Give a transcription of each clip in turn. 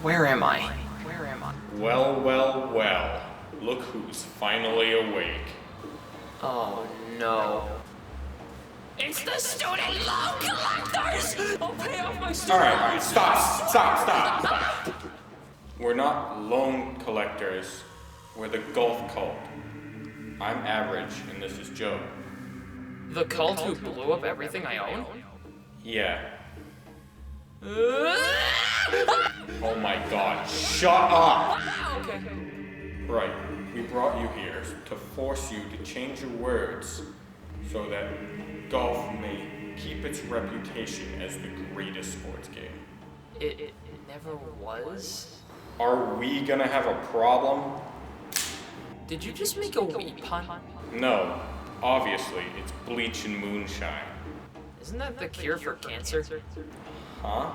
Where am I? Well, well, well. Look who's finally awake. Oh no. It's the student loan collectors! I'll pay off my student Alright, stop. We're not loan collectors. We're the golf cult. I'm Average, and this is Joe. The cult who blew up everything I own? Yeah. Oh my god, shut up! Okay. Right, we brought you here to force you to change your words so that golf may keep its reputation as the greatest sports game. It never was? Are we gonna have a problem? Did you just make a wee pun? No, obviously, it's bleach and moonshine. Isn't that the cure for cancer? Huh?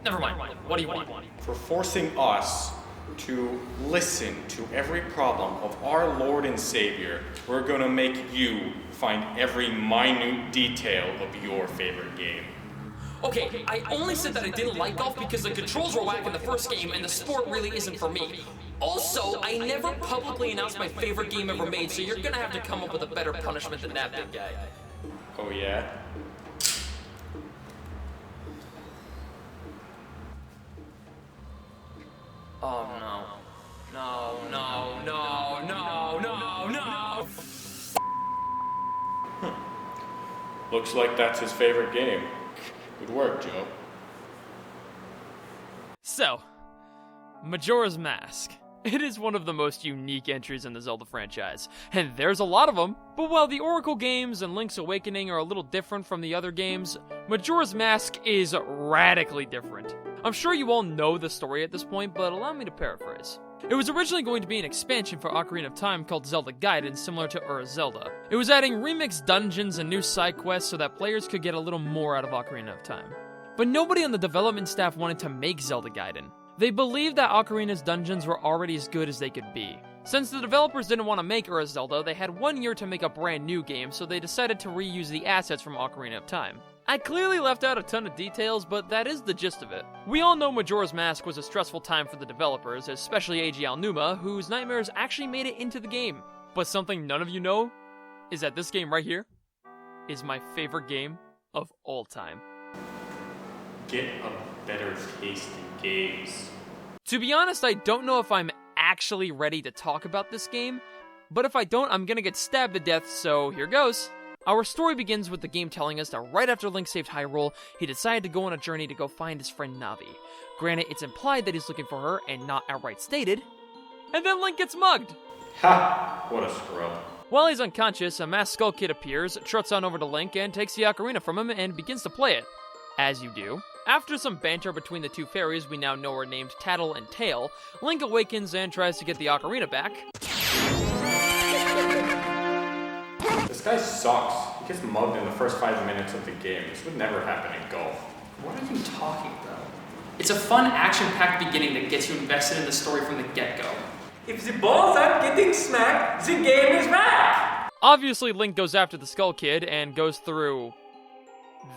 Never mind. What do you want? For forcing us to listen to every problem of our Lord and Savior, we're gonna make you find every minute detail of your favorite game. Okay, I only said that I didn't like golf because the controls were whack in the first game and the sport really isn't for me. Also, I never publicly announced my favorite game ever made, so you're gonna have to come up with a better punishment than that, big guy. Oh yeah? Oh no. No. Looks like that's his favorite game. Good work, Joe. So, Majora's Mask. It is one of the most unique entries in the Zelda franchise, and there's a lot of them, but while the Oracle games and Link's Awakening are a little different from the other games, Majora's Mask is radically different. I'm sure you all know the story at this point, but allow me to paraphrase. It was originally going to be an expansion for Ocarina of Time called Zelda Gaiden, similar to Zelda. It was adding remixed dungeons and new side quests so that players could get a little more out of Ocarina of Time. But nobody on the development staff wanted to make Zelda Gaiden. They believed that Ocarina's dungeons were already as good as they could be. Since the developers didn't want to make Zelda, they had 1 year to make a brand new game, so they decided to reuse the assets from Ocarina of Time. I clearly left out a ton of details, but that is the gist of it. We all know Majora's Mask was a stressful time for the developers, especially Eiji Aonuma, whose nightmares actually made it into the game. But something none of you know is that this game right here is my favorite game of all time. Get a better taste in games. To be honest, I don't know if I'm actually ready to talk about this game, but if I don't, I'm gonna get stabbed to death, so here goes. Our story begins with the game telling us that right after Link saved Hyrule, he decided to go on a journey to go find his friend Navi. Granted, it's implied that he's looking for her, and not outright stated. And then Link gets mugged! Ha! What a scrub. While he's unconscious, a masked Skull Kid appears, trots on over to Link, and takes the ocarina from him and begins to play it. As you do. After some banter between the two fairies we now know are named Tattle and Tail, Link awakens and tries to get the ocarina back. This guy sucks. He gets mugged in the first 5 minutes of the game. This would never happen in golf. What are you talking about? It's a fun, action-packed beginning that gets you invested in the story from the get-go. If the balls aren't getting smacked, the game is back! Obviously, Link goes after the Skull Kid and goes through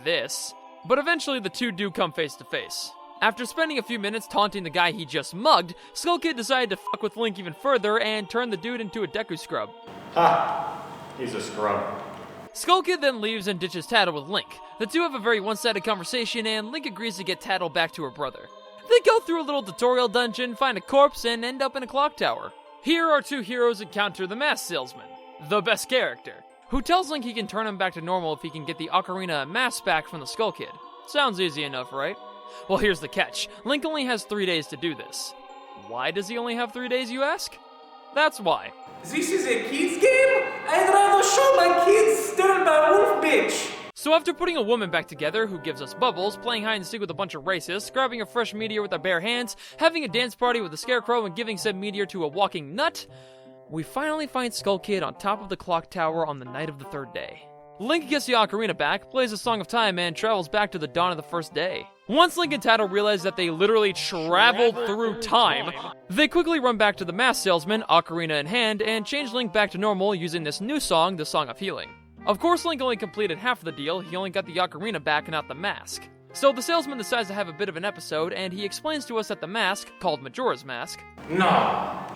this, but eventually the two do come face to face. After spending a few minutes taunting the guy he just mugged, Skull Kid decided to fuck with Link even further and turn the dude into a Deku Scrub. Ha! He's a scrub. Skull Kid then leaves and ditches Tattle with Link. The two have a very one-sided conversation, and Link agrees to get Tattle back to her brother. They go through a little tutorial dungeon, find a corpse, and end up in a clock tower. Here our two heroes encounter the mask salesman, the best character, who tells Link he can turn him back to normal if he can get the ocarina and mask back from the Skull Kid. Sounds easy enough, right? Well, here's the catch. Link only has 3 days to do this. Why does he only have 3 days, you ask? That's why. This is a kids game? I'd rather show my kids stolen by wolf bitch. So after putting a woman back together who gives us bubbles, playing hide and seek with a bunch of racists, grabbing a fresh meteor with our bare hands, having a dance party with a scarecrow and giving said meteor to a walking nut, we finally find Skull Kid on top of the clock tower on the night of the 3rd day. Link gets the ocarina back, plays a Song of Time, and travels back to the dawn of the first day. Once Link and Tattle realize that they literally traveled through time, they quickly run back to the mask salesman, ocarina in hand, and change Link back to normal using this new song, the Song of Healing. Of course, Link only completed half of the deal, he only got the ocarina back and not the mask. So the salesman decides to have a bit of an episode, and he explains to us that the mask, called Majora's Mask,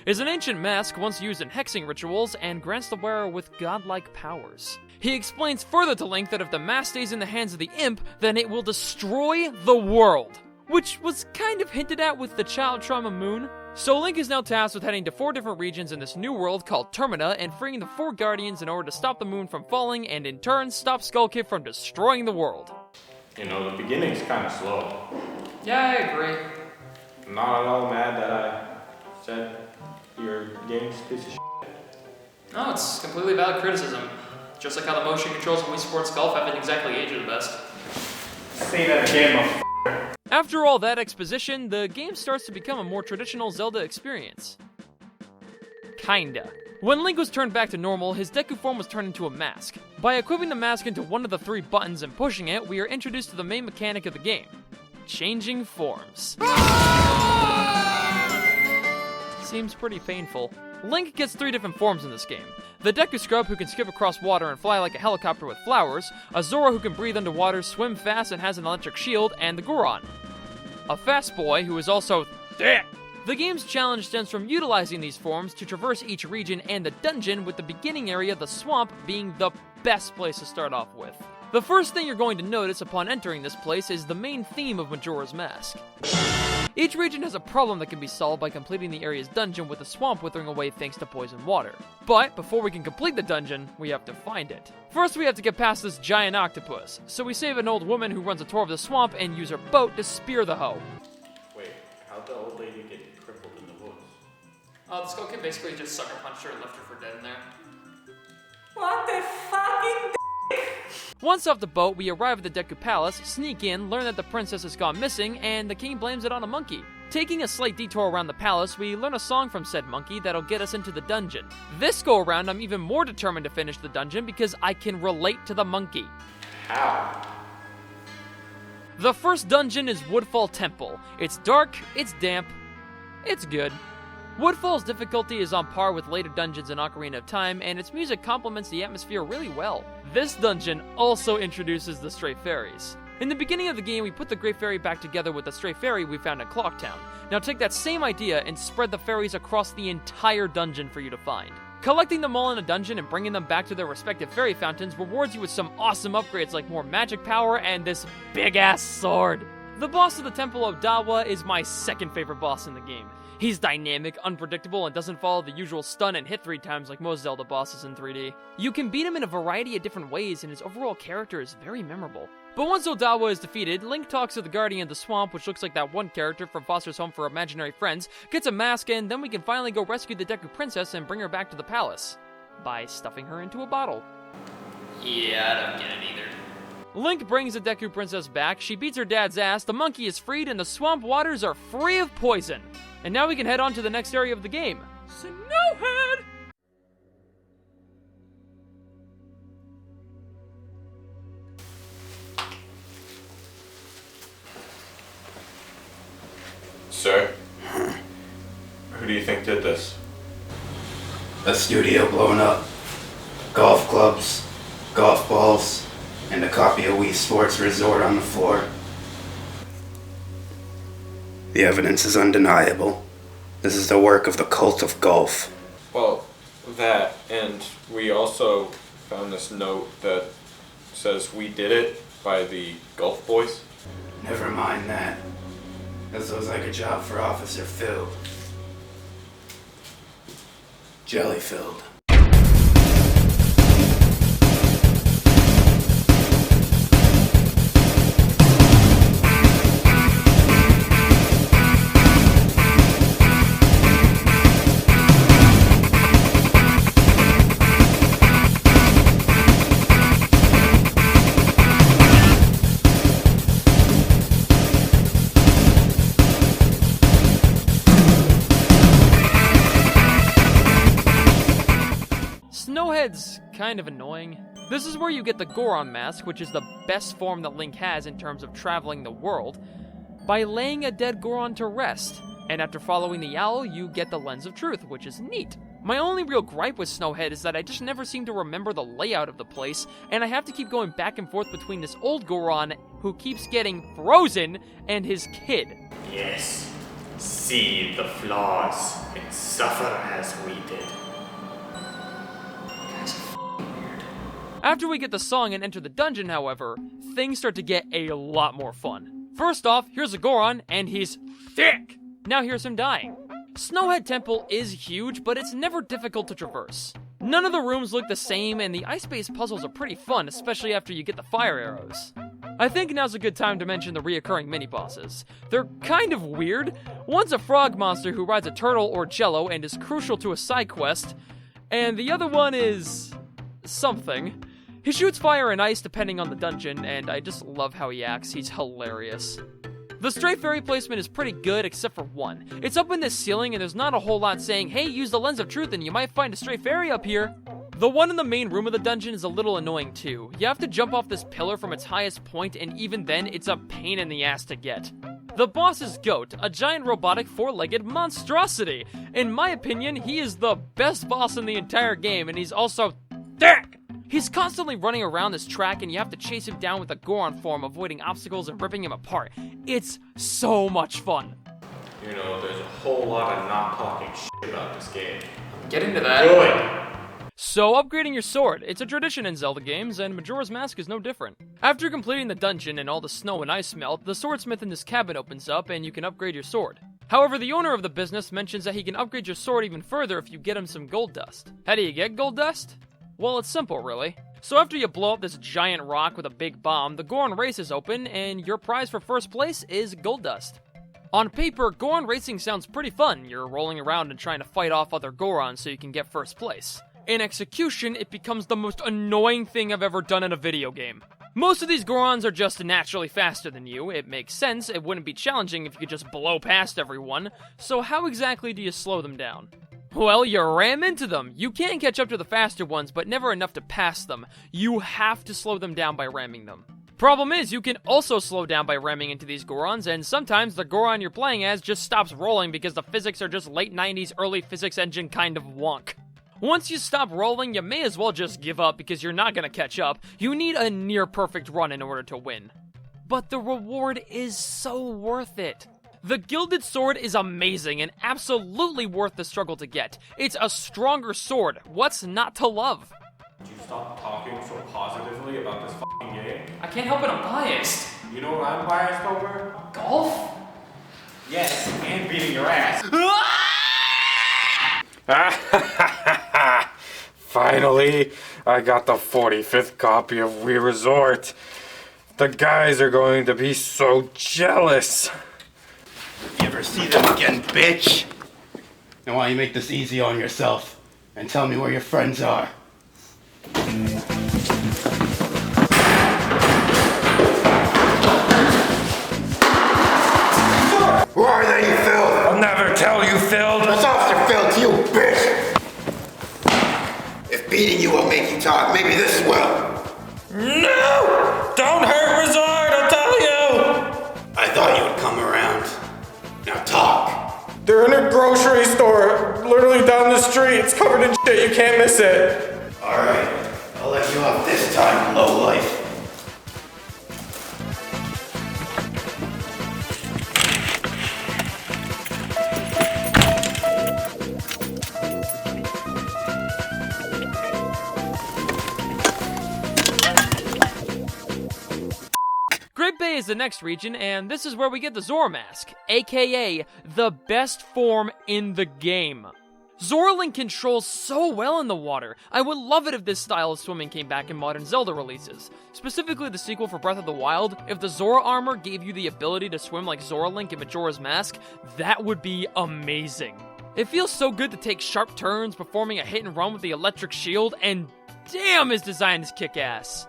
is an ancient mask once used in hexing rituals and grants the wearer with godlike powers. He explains further to Link that if the mask stays in the hands of the imp, then it will destroy the world, which was kind of hinted at with the Child Trauma Moon. So Link is now tasked with heading to 4 different regions in this new world called Termina and freeing the 4 guardians in order to stop the moon from falling and in turn stop Skull Kid from destroying the world. You know, the beginning's kind of slow. Yeah, I agree. I'm not at all mad that I said your game's a piece of shit. No, it's completely valid criticism. Just like how the motion controls in Wii Sports Golf haven't exactly aged the best. Say that again, After all that exposition, the game starts to become a more traditional Zelda experience. Kinda. When Link was turned back to normal, his Deku form was turned into a mask. By equipping the mask into one of the 3 buttons and pushing it, we are introduced to the main mechanic of the game: changing forms. Seems pretty painful. Link gets 3 different forms in this game. The Deku Scrub, who can skip across water and fly like a helicopter with flowers, a Zora who can breathe underwater, swim fast, and has an electric shield, and the Goron, a fast boy who is also thick. The game's challenge stems from utilizing these forms to traverse each region and the dungeon, with the beginning area, the swamp, being the best place to start off with. The first thing you're going to notice upon entering this place is the main theme of Majora's Mask. Each region has a problem that can be solved by completing the area's dungeon, with the swamp withering away thanks to poison water. But before we can complete the dungeon, we have to find it. First, we have to get past this giant octopus, so we save an old woman who runs a tour of the swamp and use her boat to spear the hoe. Wait, how'd the old lady get crippled in the woods? The Skull Kid basically just sucker punched her and left her for dead in there. What the fucking Once off the boat, we arrive at the Deku Palace, sneak in, learn that the princess has gone missing, and the king blames it on a monkey. Taking a slight detour around the palace, we learn a song from said monkey that'll get us into the dungeon. This go around, I'm even more determined to finish the dungeon because I can relate to the monkey. How? The first dungeon is Woodfall Temple. It's dark, it's damp, it's good. Woodfall's difficulty is on par with later dungeons in Ocarina of Time, and its music complements the atmosphere really well. This dungeon also introduces the Stray Fairies. In the beginning of the game, we put the Great Fairy back together with the Stray Fairy we found in Clocktown. Now take that same idea and spread the fairies across the entire dungeon for you to find. Collecting them all in a dungeon and bringing them back to their respective fairy fountains rewards you with some awesome upgrades like more magic power and this big-ass sword. The boss of the Temple of Dawa is my second favorite boss in the game. He's dynamic, unpredictable, and doesn't follow the usual stun and hit 3 times like most Zelda bosses in 3D. You can beat him in a variety of different ways, and his overall character is very memorable. But once Odawa is defeated, Link talks to the Guardian of the Swamp, which looks like that one character from Foster's Home for Imaginary Friends, gets a mask, and then we can finally go rescue the Deku Princess and bring her back to the palace. By stuffing her into a bottle. Yeah, I don't get it either. Link brings the Deku Princess back, she beats her dad's ass, the monkey is freed, and the swamp waters are free of poison. And now we can head on to the next area of the game. Snowhead! Sir? Who do you think did this? A studio blown up, golf clubs, golf balls, and a copy of Wii Sports Resort on the floor. The evidence is undeniable. This is the work of the cult of golf. Well, that, and we also found this note that says we did it by the Gulf Boys. Never mind that. This looks like a job for Officer Phil. Jelly-filled. Snowhead's kind of annoying. This is where you get the Goron mask, which is the best form that Link has in terms of traveling the world, by laying a dead Goron to rest. And after following the owl, you get the Lens of Truth, which is neat. My only real gripe with Snowhead is that I just never seem to remember the layout of the place, and I have to keep going back and forth between this old Goron, who keeps getting frozen, and his kid. Yes, see the flaws and suffer as we did. After we get the song and enter the dungeon, however, things start to get a lot more fun. First off, here's a Goron, and he's thick! Now here's him dying. Snowhead Temple is huge, but it's never difficult to traverse. None of the rooms look the same, and the ice-based puzzles are pretty fun, especially after you get the fire arrows. I think now's a good time to mention the reoccurring mini-bosses. They're kind of weird. One's a frog monster who rides a turtle or jello and is crucial to a side quest, and the other one is... something. He shoots fire and ice depending on the dungeon, and I just love how he acts. He's hilarious. The stray fairy placement is pretty good, except for one. It's up in this ceiling, and there's not a whole lot saying, hey, use the lens of truth and you might find a stray fairy up here. The one in the main room of the dungeon is a little annoying too. You have to jump off this pillar from its highest point, and even then, it's a pain in the ass to get. The boss is Goat, a giant robotic four-legged monstrosity. In my opinion, he is the best boss in the entire game, and he's also thick! He's constantly running around this track, and you have to chase him down with a Goron form, avoiding obstacles and ripping him apart. It's so much fun. You know, there's a whole lot of not talking shit about this game. Get into that. Good! So, upgrading your sword. It's a tradition in Zelda games, and Majora's Mask is no different. After completing the dungeon and all the snow and ice melt, the swordsmith in this cabin opens up, and you can upgrade your sword. However, the owner of the business mentions that he can upgrade your sword even further if you get him some gold dust. How do you get gold dust? Well, it's simple, really. So after you blow up this giant rock with a big bomb, the Goron race is open, and your prize for first place is gold dust. On paper, Goron racing sounds pretty fun. You're rolling around and trying to fight off other Gorons so you can get first place. In execution, it becomes the most annoying thing I've ever done in a video game. Most of these Gorons are just naturally faster than you. It makes sense, it wouldn't be challenging if you could just blow past everyone. So how exactly do you slow them down? Well, you ram into them. You can catch up to the faster ones, but never enough to pass them. You have to slow them down by ramming them. Problem is, you can also slow down by ramming into these Gorons, and sometimes the Goron you're playing as just stops rolling because the physics are just late 90s early physics engine kind of wonk. Once you stop rolling, you may as well just give up because you're not gonna catch up. You need a near-perfect run in order to win. But the reward is so worth it. The Gilded Sword is amazing and absolutely worth the struggle to get. It's a stronger sword. What's not to love? Would you stop talking so positively about this fucking game? I can't help it, I'm biased. You know what I'm biased over? Golf? Yes, and beating your ass. Finally, I got the 45th copy of Wii Resort. The guys are going to be so jealous. You ever see them again, bitch? Now why don't you make this easy on yourself and tell me where your friends are? Who are they, you Phil? I'll never tell you, Phil. That's Officer Phil to you, bitch! If beating you will make you talk, maybe this will. No! Don't hurt Resort, I'll tell you! I thought you would come around. Now talk. They're in a grocery store, literally down the street. It's covered in shit, you can't miss it. Alright, I'll let you off this time, lowlife. Great Bay is the next region, and this is where we get the Zora Mask, aka the best form in the game. Zora Link controls so well in the water. I would love it if this style of swimming came back in modern Zelda releases. Specifically the sequel for Breath of the Wild, if the Zora armor gave you the ability to swim like Zora Link in Majora's Mask, that would be amazing. It feels so good to take sharp turns, performing a hit and run with the electric shield, and damn, his design is kick-ass.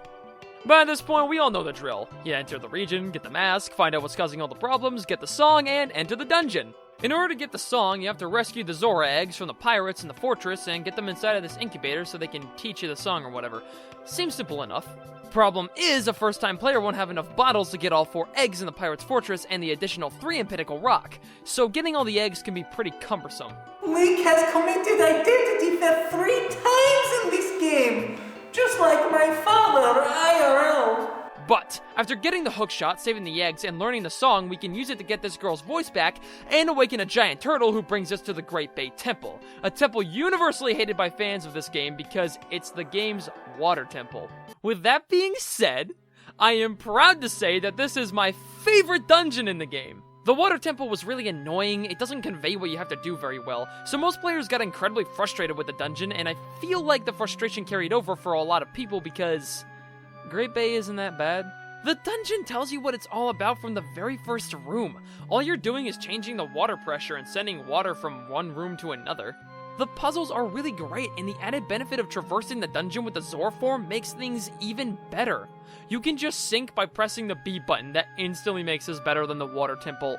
But at this point, we all know the drill. You enter the region, get the mask, find out what's causing all the problems, get the song, and enter the dungeon. In order to get the song, you have to rescue the Zora eggs from the pirates in the fortress and get them inside of this incubator so they can teach you the song or whatever. Seems simple enough. Problem is, a first-time player won't have enough bottles to get all 4 eggs in the pirate's fortress and the additional 3 in Pinnacle Rock, so getting all the eggs can be pretty cumbersome. Link has committed identity theft 3 times in this game, just like my father, IRL. But after getting the hook shot, saving the eggs, and learning the song, we can use it to get this girl's voice back and awaken a giant turtle who brings us to the Great Bay Temple. A temple universally hated by fans of this game because it's the game's water temple. With that being said, I am proud to say that this is my favorite dungeon in the game. The water temple was really annoying, it doesn't convey what you have to do very well, so most players got incredibly frustrated with the dungeon, and I feel like the frustration carried over for a lot of people because Great Bay isn't that bad. The dungeon tells you what it's all about from the very first room. All you're doing is changing the water pressure and sending water from one room to another. The puzzles are really great, and the added benefit of traversing the dungeon with the Zora form makes things even better. You can just sink by pressing the B button, that instantly makes this better than the water temple.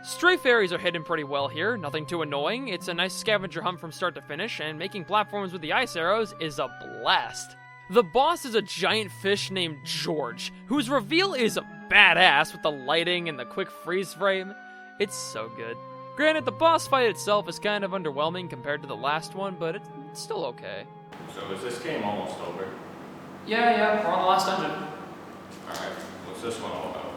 Stray fairies are hidden pretty well here, nothing too annoying. It's a nice scavenger hunt from start to finish, and making platforms with the ice arrows is a blast. The boss is a giant fish named George, whose reveal is badass with the lighting and the quick freeze frame. It's so good. Granted, the boss fight itself is kind of underwhelming compared to the last one, but it's still okay. So is this game almost over? Yeah, we're on the last dungeon. Alright, what's this one all about?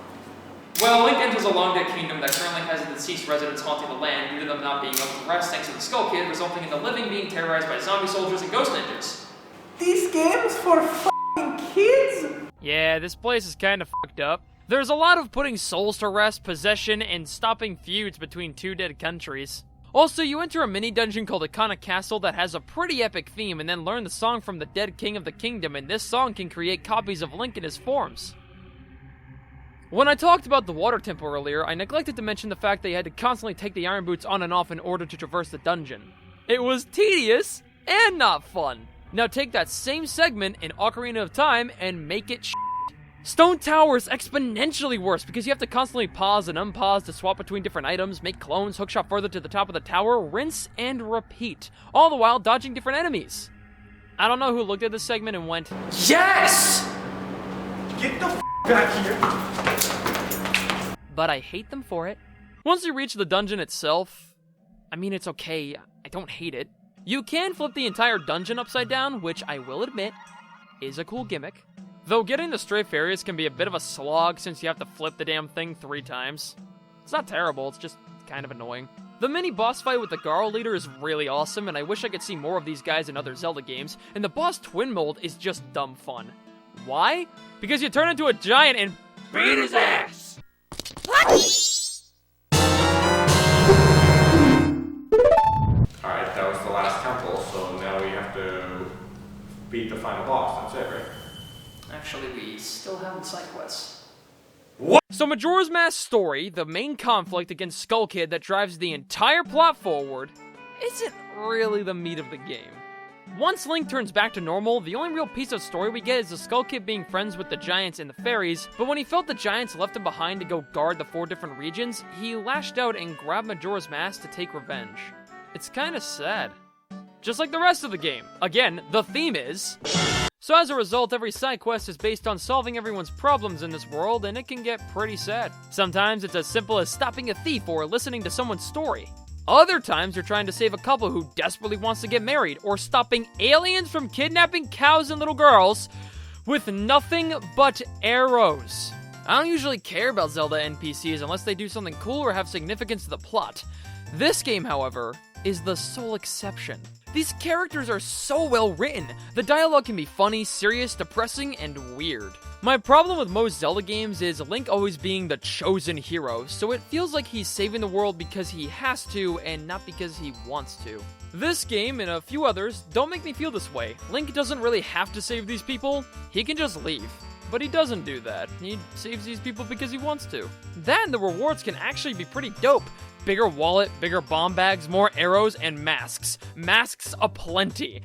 Well, Link enters a long-dead kingdom that currently has the deceased residents haunting the land due to them not being able to rest thanks to the Skull Kid, resulting in the living being terrorized by zombie soldiers and ghost ninjas. This game's for f***ing kids? Yeah, this place is kind of fucked up. There's a lot of putting souls to rest, possession, and stopping feuds between two dead countries. Also, you enter a mini-dungeon called Ikana Castle that has a pretty epic theme, and then learn the song from the dead king of the kingdom, and this song can create copies of Link in his forms. When I talked about the water temple earlier, I neglected to mention the fact that you had to constantly take the iron boots on and off in order to traverse the dungeon. It was tedious and not fun. Now take that same segment in Ocarina of Time and make it Stone Tower is exponentially worse because you have to constantly pause and unpause to swap between different items, make clones, hookshot further to the top of the tower, rinse and repeat, all the while dodging different enemies. I don't know who looked at this segment and went, Yes! Get the f*** back here. but I hate them for it. Once you reach the dungeon itself, I mean, it's okay, I don't hate it. You can flip the entire dungeon upside down, which I will admit is a cool gimmick. Though getting the stray fairies can be a bit of a slog since you have to flip the damn thing 3 times. It's not terrible, it's just kind of annoying. The mini boss fight with the Goron leader is really awesome, and I wish I could see more of these guys in other Zelda games, and the boss twin mold is just dumb fun. Why? Because you turn into a giant and beat his ass! Alright, that was the last temple, so now we have to beat the final boss, that's it, right? Actually, we still have side quests. So Majora's Mask's story, the main conflict against Skull Kid that drives the entire plot forward, isn't really the meat of the game. Once Link turns back to normal, the only real piece of story we get is the Skull Kid being friends with the giants and the fairies, but when he felt the giants left him behind to go guard the 4 different regions, he lashed out and grabbed Majora's Mask to take revenge. It's kinda sad. Just like the rest of the game. Again, the theme is... So as a result, every side quest is based on solving everyone's problems in this world, and it can get pretty sad. Sometimes it's as simple as stopping a thief or listening to someone's story. Other times you're trying to save a couple who desperately wants to get married, or stopping aliens from kidnapping cows and little girls with nothing but arrows. I don't usually care about Zelda NPCs unless they do something cool or have significance to the plot. This game, however, is the sole exception. These characters are so well written. The dialogue can be funny, serious, depressing, and weird. My problem with most Zelda games is Link always being the chosen hero, so it feels like he's saving the world because he has to and not because he wants to. This game and a few others don't make me feel this way. Link doesn't really have to save these people, he can just leave. But he doesn't do that. He saves these people because he wants to. That and the rewards can actually be pretty dope. Bigger wallet, bigger bomb bags, more arrows, and masks. Masks aplenty.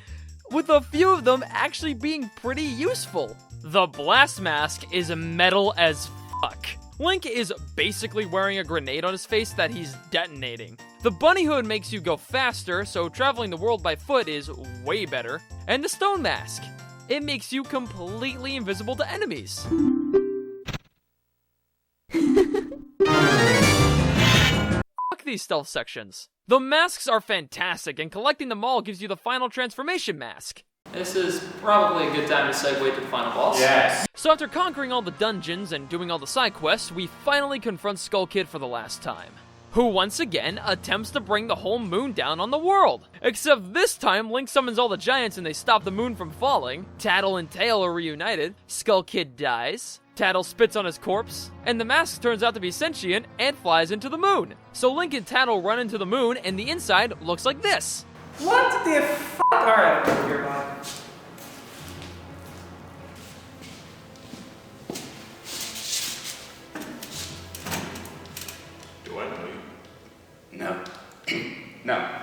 With a few of them actually being pretty useful. The blast mask is metal as fuck. Link is basically wearing a grenade on his face that he's detonating. The bunny hood makes you go faster, so traveling the world by foot is way better. And the stone mask. It makes you completely invisible to enemies. Fuck these stealth sections. The masks are fantastic, and collecting them all gives you the final transformation mask. This is probably a good time to segue to the final boss. Yes. So after conquering all the dungeons and doing all the side quests, we finally confront Skull Kid for the last time, who once again attempts to bring the whole moon down on the world. Except this time, Link summons all the giants and they stop the moon from falling. Tattle and Tail are reunited. Skull Kid dies. Tattle spits on his corpse, and the mask turns out to be sentient and flies into the moon. So Link and Tattle run into the moon, and the inside looks like this. What the f***? Alright, you're gone. Do I know you? No. No.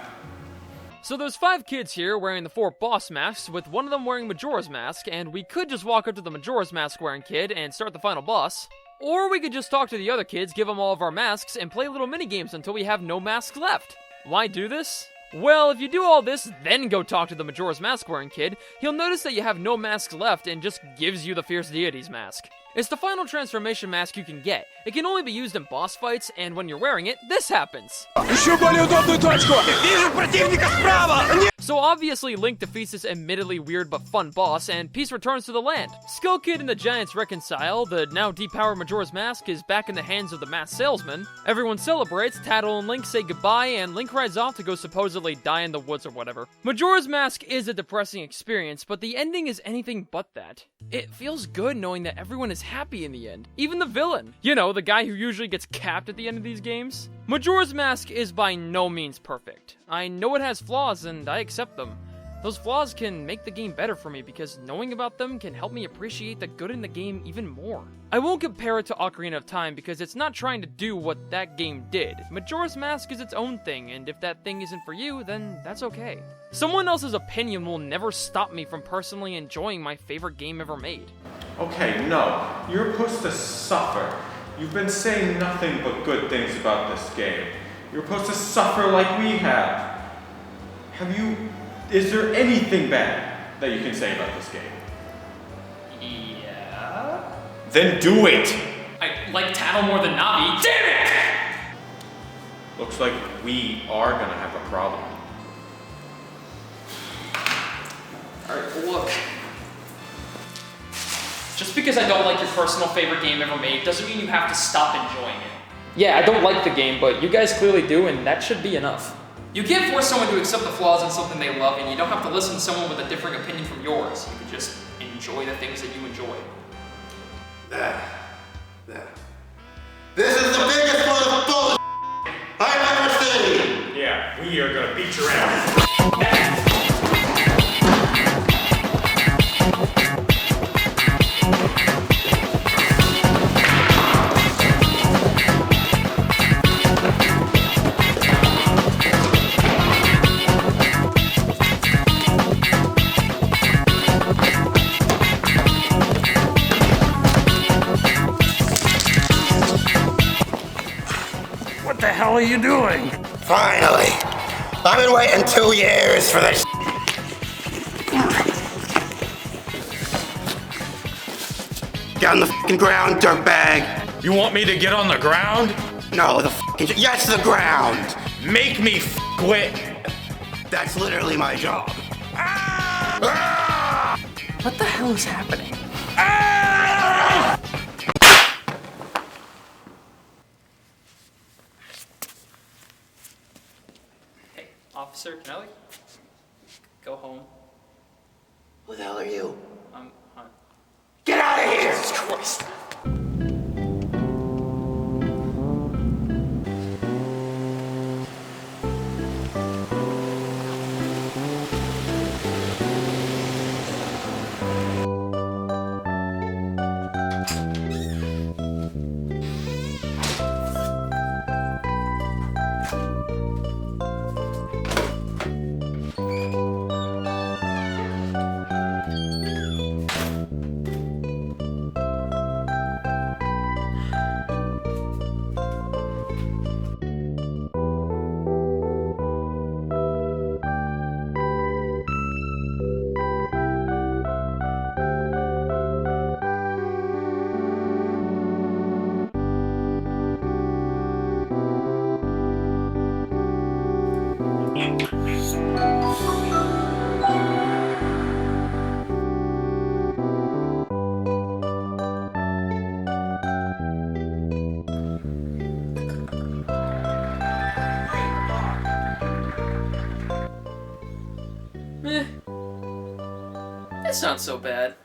So there's 5 kids here wearing the 4 boss masks, with one of them wearing Majora's mask, and we could just walk up to the Majora's mask wearing kid and start the final boss. Or we could just talk to the other kids, give them all of our masks, and play little mini-games until we have no masks left. Why do this? Well, if you do all this, then go talk to the Majora's mask wearing kid, he'll notice that you have no masks left and just gives you the Fierce Deities mask. It's the final transformation mask you can get. It can only be used in boss fights, and when you're wearing it, this happens. So obviously Link defeats this admittedly weird but fun boss, and peace returns to the land. Skull Kid and the Giants reconcile, the now depowered Majora's Mask is back in the hands of the masked salesman. Everyone celebrates, Tattle and Link say goodbye, and Link rides off to go supposedly die in the woods or whatever. Majora's Mask is a depressing experience, but the ending is anything but that. It feels good knowing that everyone is happy in the end. Even the villain. You know, the guy who usually gets capped at the end of these games. Majora's Mask is by no means perfect. I know it has flaws, and I accept them. Those flaws can make the game better for me because knowing about them can help me appreciate the good in the game even more. I won't compare it to Ocarina of Time because it's not trying to do what that game did. Majora's Mask is its own thing, and if that thing isn't for you, then that's okay. Someone else's opinion will never stop me from personally enjoying my favorite game ever made. Okay, no. You're supposed to suffer. You've been saying nothing but good things about this game. You're supposed to suffer like we have. Is there anything bad that you can say about this game? Yeah? Then do it! I like Tattle more than Navi. Damn it! Looks like we are gonna have a problem. Alright, look. Just because I don't like your personal favorite game ever made doesn't mean you have to stop enjoying it. Yeah, I don't like the game, but you guys clearly do, and that should be enough. You can't force someone to accept the flaws in something they love, and you don't have to listen to someone with a different opinion from yours. You can just enjoy the things that you enjoy. This is the biggest load of bullshit I've ever seen! Yeah, we are gonna beat your ass. What the hell are you doing? Finally! I've been waiting 2 years for this. Get on the fucking ground, dirtbag! You want me to get on the ground? No, the fucking. Yes, the ground! Make me quit. That's literally my job. What the hell is happening? Hey, officer, can I go home? Who the hell are you? I'm Hunt. Get out of here! Jesus Christ. That's not so bad.